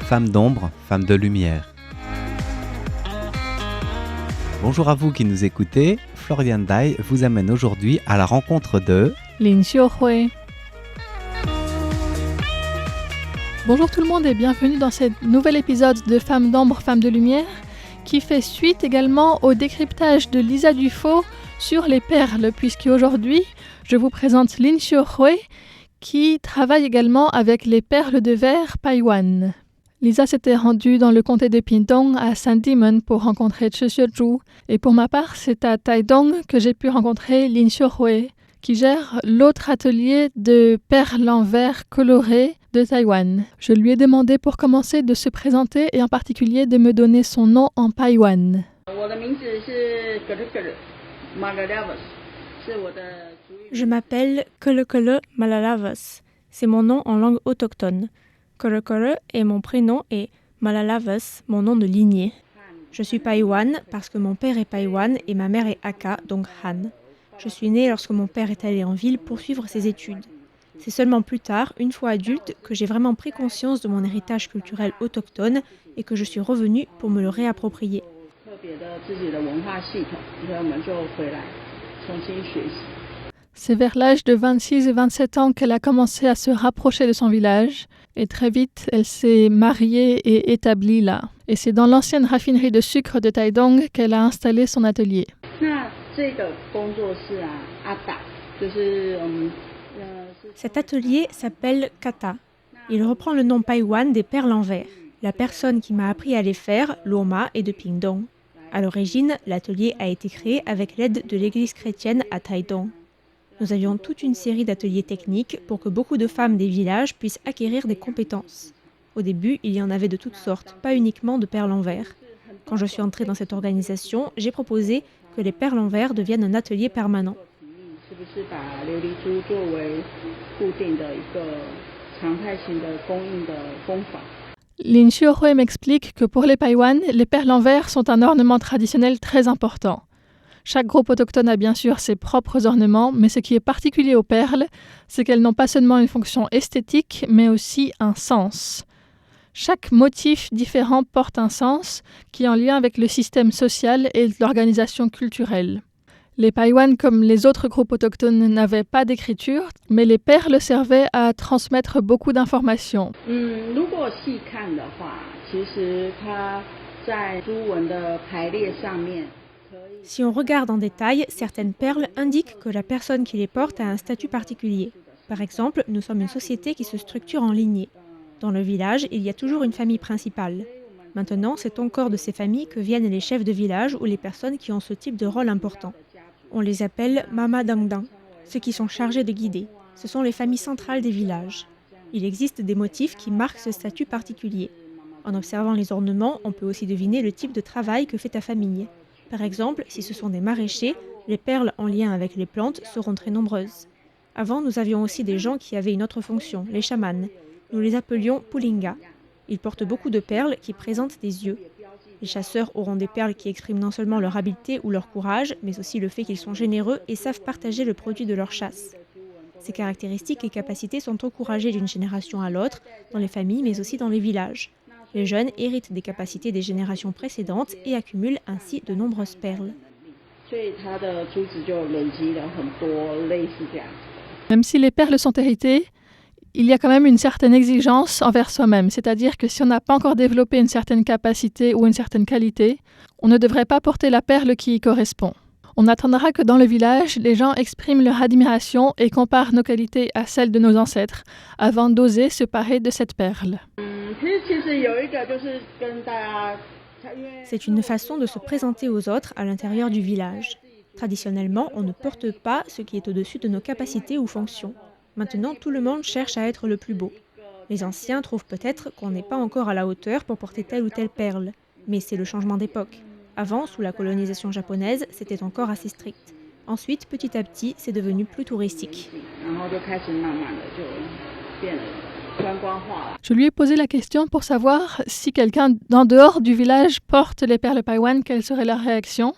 Femmes d'ombre, femmes de lumière. Bonjour à vous qui nous écoutez, Florian Dai vous amène aujourd'hui à la rencontre de Lin Xiuhui. Bonjour tout le monde et bienvenue dans ce nouvel épisode de Femmes d'ombre, femmes de lumière qui fait suite également au décryptage de Lisa Dufaux sur les perles, puisqu'aujourd'hui je vous présente Lin Xiuhui qui travaille également avec les perles de verre Paiwan. Lisa s'était rendue dans le comté de Pingtung à Sandiman pour rencontrer Zhi Xuezhu. Et pour ma part, c'est à Taidong que j'ai pu rencontrer Lin Xiuhui, qui gère l'autre atelier de perles en verre colorées de Taïwan. Je lui ai demandé pour commencer de se présenter et en particulier de me donner son nom en Paiwan. Je m'appelle Kele Malalavas. C'est mon nom en langue autochtone. Kele est mon prénom et Malalavas, mon nom de lignée. Je suis Paiwan parce que mon père est Paiwan et ma mère est Aka, donc Han. Je suis née lorsque mon père est allé en ville poursuivre ses études. C'est seulement plus tard, une fois adulte, que j'ai vraiment pris conscience de mon héritage culturel autochtone et que je suis revenue pour me le réapproprier. C'est vers l'âge de 26 et 27 ans qu'elle a commencé à se rapprocher de son village et très vite elle s'est mariée et établie là. Et c'est dans l'ancienne raffinerie de sucre de Taidong qu'elle a installé son atelier. Cet atelier s'appelle Kata. Il reprend le nom Paiwan des perles en verre. La personne qui m'a appris à les faire, Loma, est de Pingtung. À l'origine, l'atelier a été créé avec l'aide de l'église chrétienne à Taidong. Nous avions toute une série d'ateliers techniques pour que beaucoup de femmes des villages puissent acquérir des compétences. Au début, il y en avait de toutes sortes, pas uniquement de perles en verre. Quand je suis entrée dans cette organisation, j'ai proposé que les perles en verre deviennent un atelier permanent. Lin Xiuhui m'explique que pour les Paiwan, les perles en verre sont un ornement traditionnel très important. Chaque groupe autochtone a bien sûr ses propres ornements, mais ce qui est particulier aux perles, c'est qu'elles n'ont pas seulement une fonction esthétique, mais aussi un sens. Chaque motif différent porte un sens qui est en lien avec le système social et l'organisation culturelle. Les Paiwan, comme les autres groupes autochtones, n'avaient pas d'écriture, mais les perles servaient à transmettre beaucoup d'informations. Si on regarde en détail, certaines perles indiquent que la personne qui les porte a un statut particulier. Par exemple, nous sommes une société qui se structure en lignées. Dans le village, il y a toujours une famille principale. Maintenant, c'est encore de ces familles que viennent les chefs de village ou les personnes qui ont ce type de rôle important. On les appelle Mama Dangdang, ceux qui sont chargés de guider. Ce sont les familles centrales des villages. Il existe des motifs qui marquent ce statut particulier. En observant les ornements, on peut aussi deviner le type de travail que fait ta famille. Par exemple, si ce sont des maraîchers, les perles en lien avec les plantes seront très nombreuses. Avant, nous avions aussi des gens qui avaient une autre fonction, les chamans. Nous les appelions Pulinga. Ils portent beaucoup de perles qui présentent des yeux. Les chasseurs auront des perles qui expriment non seulement leur habileté ou leur courage, mais aussi le fait qu'ils sont généreux et savent partager le produit de leur chasse. Ces caractéristiques et capacités sont encouragées d'une génération à l'autre, dans les familles mais aussi dans les villages. Les jeunes héritent des capacités des générations précédentes et accumulent ainsi de nombreuses perles. Même si les perles sont héritées, il y a quand même une certaine exigence envers soi-même, c'est-à-dire que si on n'a pas encore développé une certaine capacité ou une certaine qualité, on ne devrait pas porter la perle qui y correspond. On attendra que dans le village, les gens expriment leur admiration et comparent nos qualités à celles de nos ancêtres, avant d'oser se parer de cette perle. C'est une façon de se présenter aux autres à l'intérieur du village. Traditionnellement, on ne porte pas ce qui est au-dessus de nos capacités ou fonctions. Maintenant, tout le monde cherche à être le plus beau. Les anciens trouvent peut-être qu'on n'est pas encore à la hauteur pour porter telle ou telle perle. Mais c'est le changement d'époque. Avant, sous la colonisation japonaise, c'était encore assez strict. Ensuite, petit à petit, c'est devenu plus touristique. Je lui ai posé la question pour savoir si quelqu'un d'en dehors du village porte les perles Paiwan, quelle serait la réaction.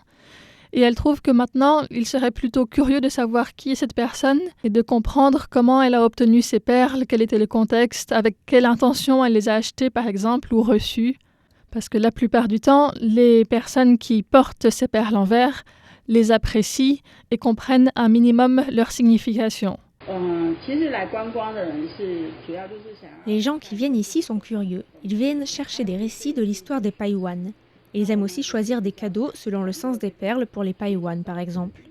Et elle trouve que maintenant, il serait plutôt curieux de savoir qui est cette personne et de comprendre comment elle a obtenu ces perles, quel était le contexte, avec quelle intention elle les a achetées par exemple ou reçues. Parce que la plupart du temps, les personnes qui portent ces perles en verre les apprécient et comprennent un minimum leur signification. Les gens qui viennent ici sont curieux. Ils viennent chercher des récits de l'histoire des Paiwan. Ils aiment aussi choisir des cadeaux selon le sens des perles pour les Paiwan, par exemple.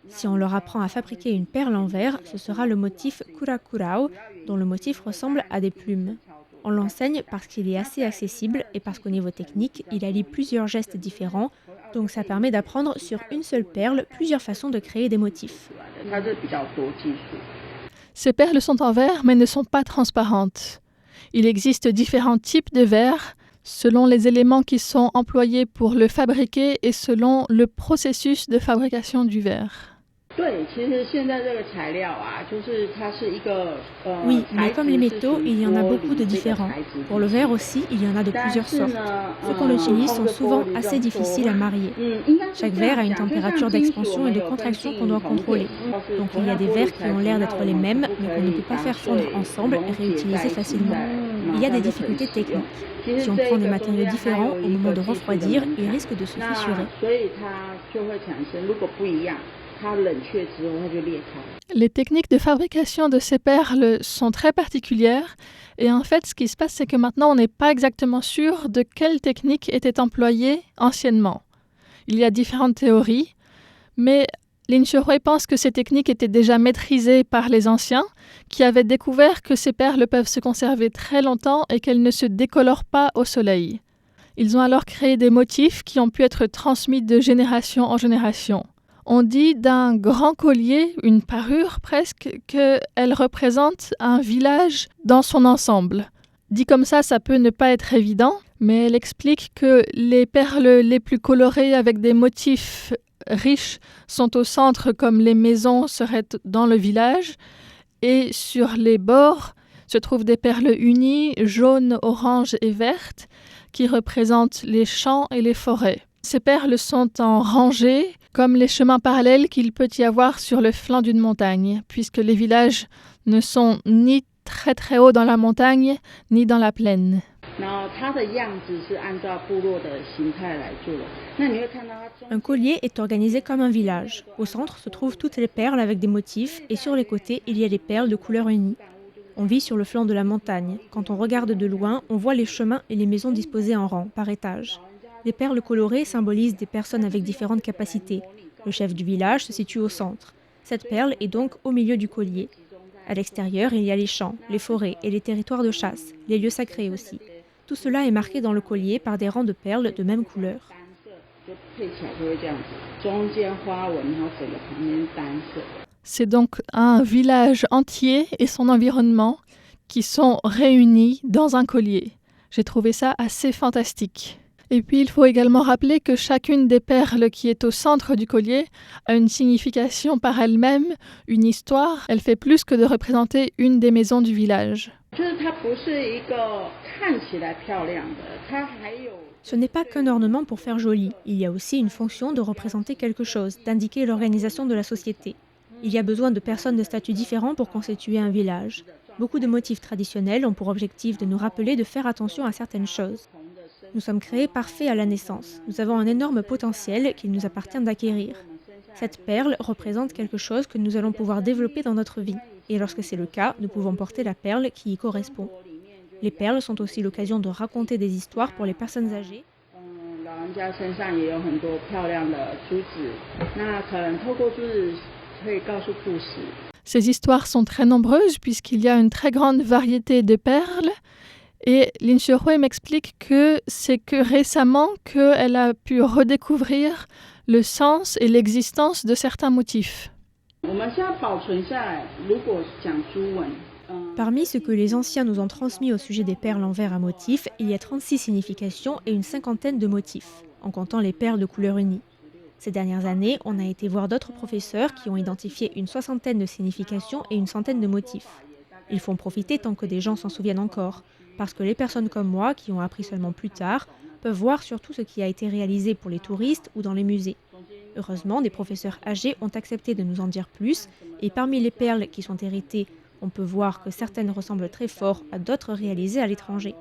Si on leur apprend à fabriquer une perle en verre, ce sera le motif Kurakurao, dont le motif ressemble à des plumes. On l'enseigne parce qu'il est assez accessible et parce qu'au niveau technique, il allie plusieurs gestes différents, donc ça permet d'apprendre sur une seule perle plusieurs façons de créer des motifs. Ces perles sont en verre mais ne sont pas transparentes. Il existe différents types de verre selon les éléments qui sont employés pour le fabriquer et selon le processus de fabrication du verre. Oui, mais comme les métaux, il y en a beaucoup de différents. Pour le verre aussi, il y en a de plusieurs sortes. Ceux qu'on utilise sont souvent assez difficiles à marier. Chaque verre a une température d'expansion et de contraction qu'on doit contrôler. Donc il y a des verres qui ont l'air d'être les mêmes, mais qu'on ne peut pas faire fondre ensemble et réutiliser facilement. Il y a des difficultés techniques. Si on prend des matériaux différents, au moment de refroidir, ils risquent de se fissurer. Les techniques de fabrication de ces perles sont très particulières et en fait ce qui se passe c'est que maintenant on n'est pas exactement sûr de quelle technique était employée anciennement. Il y a différentes théories, mais Lin Shuhui pense que ces techniques étaient déjà maîtrisées par les anciens qui avaient découvert que ces perles peuvent se conserver très longtemps et qu'elles ne se décolorent pas au soleil. Ils ont alors créé des motifs qui ont pu être transmis de génération en génération. On dit d'un grand collier, une parure presque, qu'elle représente un village dans son ensemble. Dit comme ça peut ne pas être évident, mais elle explique que les perles les plus colorées avec des motifs riches sont au centre comme les maisons seraient dans le village et sur les bords se trouvent des perles unies, jaunes, oranges et vertes qui représentent les champs et les forêts. Ces perles sont en rangée, comme les chemins parallèles qu'il peut y avoir sur le flanc d'une montagne, puisque les villages ne sont ni très très hauts dans la montagne, ni dans la plaine. Un collier est organisé comme un village. Au centre se trouvent toutes les perles avec des motifs et sur les côtés, il y a des perles de couleur unie. On vit sur le flanc de la montagne. Quand on regarde de loin, on voit les chemins et les maisons disposées en rang, par étage. Les perles colorées symbolisent des personnes avec différentes capacités. Le chef du village se situe au centre. Cette perle est donc au milieu du collier. À l'extérieur, il y a les champs, les forêts et les territoires de chasse, les lieux sacrés aussi. Tout cela est marqué dans le collier par des rangs de perles de même couleur. C'est donc un village entier et son environnement qui sont réunis dans un collier. J'ai trouvé ça assez fantastique. Et puis il faut également rappeler que chacune des perles qui est au centre du collier a une signification par elle-même, une histoire. Elle fait plus que de représenter une des maisons du village. Ce n'est pas qu'un ornement pour faire joli. Il y a aussi une fonction de représenter quelque chose, d'indiquer l'organisation de la société. Il y a besoin de personnes de statuts différents pour constituer un village. Beaucoup de motifs traditionnels ont pour objectif de nous rappeler de faire attention à certaines choses. Nous sommes créés parfaits à la naissance. Nous avons un énorme potentiel qu'il nous appartient d'acquérir. Cette perle représente quelque chose que nous allons pouvoir développer dans notre vie. Et lorsque c'est le cas, nous pouvons porter la perle qui y correspond. Les perles sont aussi l'occasion de raconter des histoires pour les personnes âgées. Ces histoires sont très nombreuses puisqu'il y a une très grande variété de perles. Et Lin Shuhui m'explique que c'est que récemment qu'elle a pu redécouvrir le sens et l'existence de certains motifs. Parmi ce que les anciens nous ont transmis au sujet des perles en verre à motifs, il y a 36 significations et une cinquantaine de motifs, en comptant les perles de couleur unie. Ces dernières années, on a été voir d'autres professeurs qui ont identifié une soixantaine de significations et une centaine de motifs. Ils font profiter tant que des gens s'en souviennent encore, parce que les personnes comme moi, qui ont appris seulement plus tard, peuvent voir surtout ce qui a été réalisé pour les touristes ou dans les musées. Heureusement, des professeurs âgés ont accepté de nous en dire plus, et parmi les perles qui sont héritées, on peut voir que certaines ressemblent très fort à d'autres réalisées à l'étranger.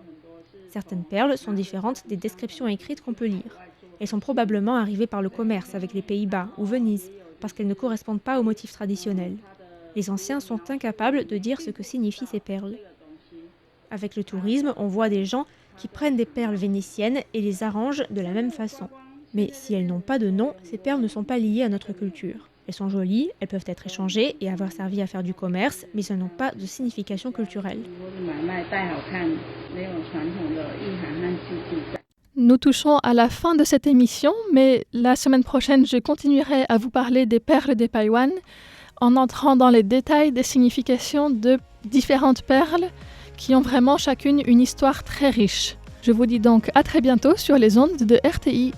Certaines perles sont différentes des descriptions écrites qu'on peut lire. Elles sont probablement arrivées par le commerce avec les Pays-Bas ou Venise, parce qu'elles ne correspondent pas aux motifs traditionnels. Les anciens sont incapables de dire ce que signifient ces perles. Avec le tourisme, on voit des gens qui prennent des perles vénitiennes et les arrangent de la même façon. Mais si elles n'ont pas de nom, ces perles ne sont pas liées à notre culture. Elles sont jolies, elles peuvent être échangées et avoir servi à faire du commerce, mais elles n'ont pas de signification culturelle. Nous touchons à la fin de cette émission, mais la semaine prochaine, je continuerai à vous parler des perles des Paiwan en entrant dans les détails des significations de différentes perles qui ont vraiment chacune une histoire très riche. Je vous dis donc à très bientôt sur les ondes de RTI.